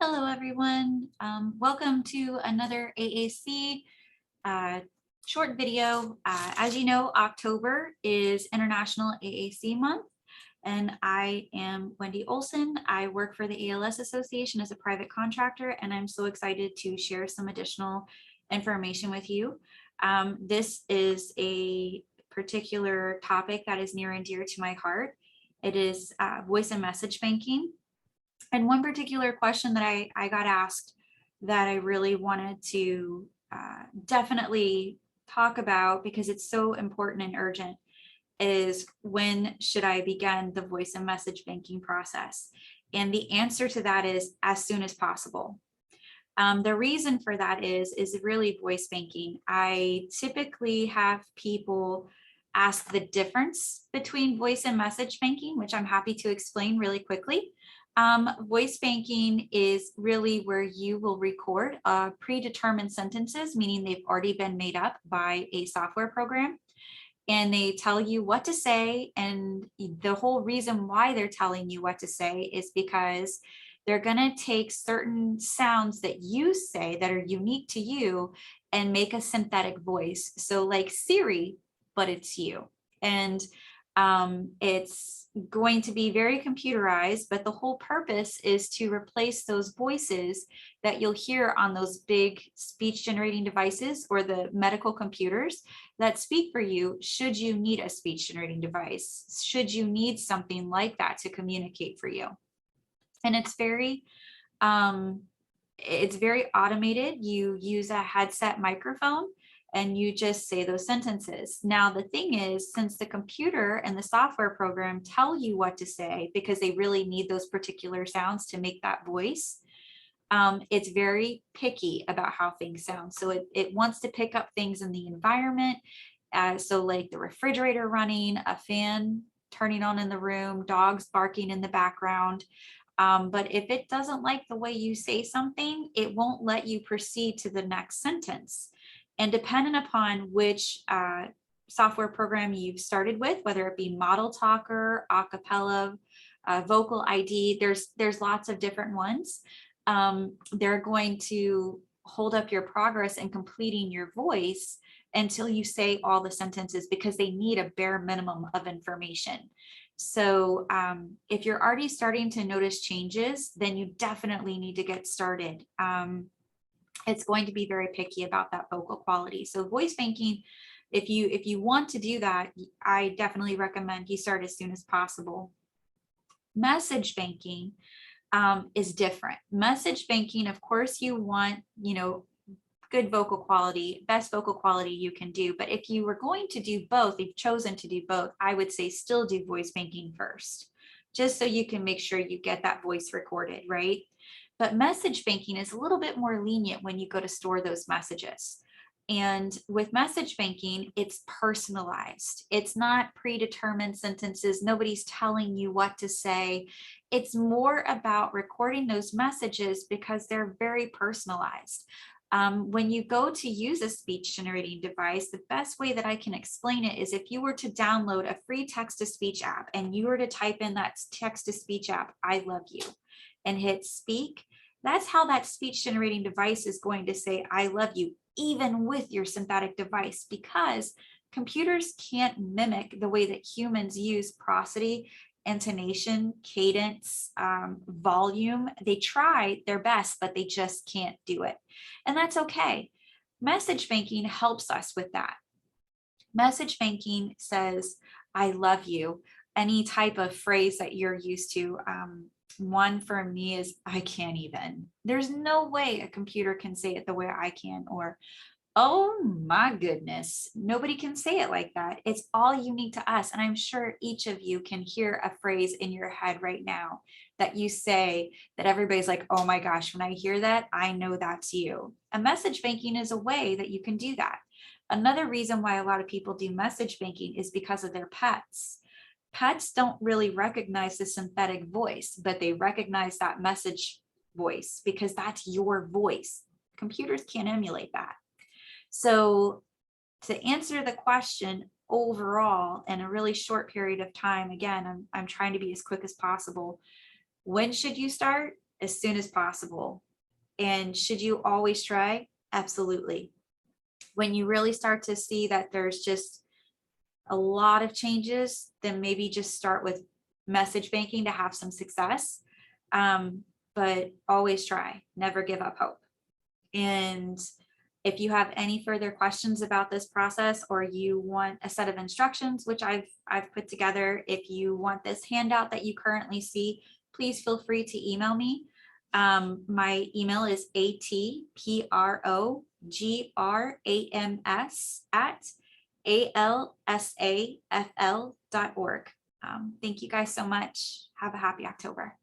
Hello, everyone. Welcome to another AAC uh, short video. As you know, October is International AAC Month, and I am Wendy Olsen. I work for the ALS Association as a private contractor, and I'm so excited to share some additional information with you. This is a particular topic that is near and dear to my heart. It is voice and message banking. And one particular question that I got asked that I really wanted to definitely talk about because it's so important and urgent is, when should I begin the voice and message banking process? And the answer to that is as soon as possible. The reason for that is really voice banking. I typically have people ask the difference between voice and message banking, which I'm happy to explain really quickly. Voice banking is really where you will record predetermined sentences, meaning they've already been made up by a software program, and they tell you what to say. And the whole reason why they're telling you what to say is because they're going to take certain sounds that you say that are unique to you and make a synthetic voice. So like Siri, but it's you. And it's going to be very computerized, but the whole purpose is to replace those voices that you'll hear on those big speech generating devices or the medical computers that speak for you should you need a speech generating device, should you need something like that to communicate for you. And it's very automated. You use a headset microphone and you just say those sentences. Now, the thing is, since the computer and the software program tell you what to say because they really need those particular sounds to make that voice, it's very picky about how things sound. So it wants to pick up things in the environment. So like the refrigerator running, a fan turning on in the room, dogs barking in the background. But if it doesn't like the way you say something, it won't let you proceed to the next sentence. And depending upon which software program you've started with, whether it be Model Talker, Acapella, Vocal ID, there's lots of different ones. They're going to hold up your progress in completing your voice until you say all the sentences because they need a bare minimum of information. So if you're already starting to notice changes, then you definitely need to get started. It's going to be very picky about that vocal quality. So voice banking, if you want to do that, I definitely recommend you start as soon as possible. Message banking is different. Message banking, of course, you want, good vocal quality, best vocal quality you can do. But if you were going to do both, you've chosen to do both, I would say still do voice banking first, just so you can make sure you get that voice recorded, right? But message banking is a little bit more lenient when you go to store those messages. And with message banking, it's personalized. It's not predetermined sentences. Nobody's telling you what to say. It's more about recording those messages because they're very personalized. When you go to use a speech generating device, the best way that I can explain it is if you were to download a free text to speech app and you were to type in that text to speech app, I love you, and hit speak, that's how that speech generating device is going to say, I love you, even with your synthetic device, because computers can't mimic the way that humans use prosody, intonation, cadence, volume. They try their best, but they just can't do it. And that's okay. Message banking helps us with that. Message banking says, I love you. Any type of phrase that you're used to. One for me is, I can't even. There's no way a computer can say it the way I can, or, oh my goodness, nobody can say it like that. It's all unique to us. And I'm sure each of you can hear a phrase in your head right now that you say that everybody's like, oh my gosh, when I hear that, I know that's you. And message banking is a way that you can do that. Another reason why a lot of people do message banking is because of their pets. Pets don't really recognize the synthetic voice, but they recognize that message voice because that's your voice. Computers can't emulate that. So to answer the question overall in a really short period of time, again, I'm trying to be as quick as possible. When should you start? as soon as possible. And should you always try? Absolutely. When you really start to see that there's just a lot of changes, then maybe just start with message banking to have some success. But always try, never give up hope. And if you have any further questions about this process, or you want a set of instructions, which I've put together, if you want this handout that you currently see, please feel free to email me. My email is atprograms@alsafl.org. Thank you guys so much. Have a happy October.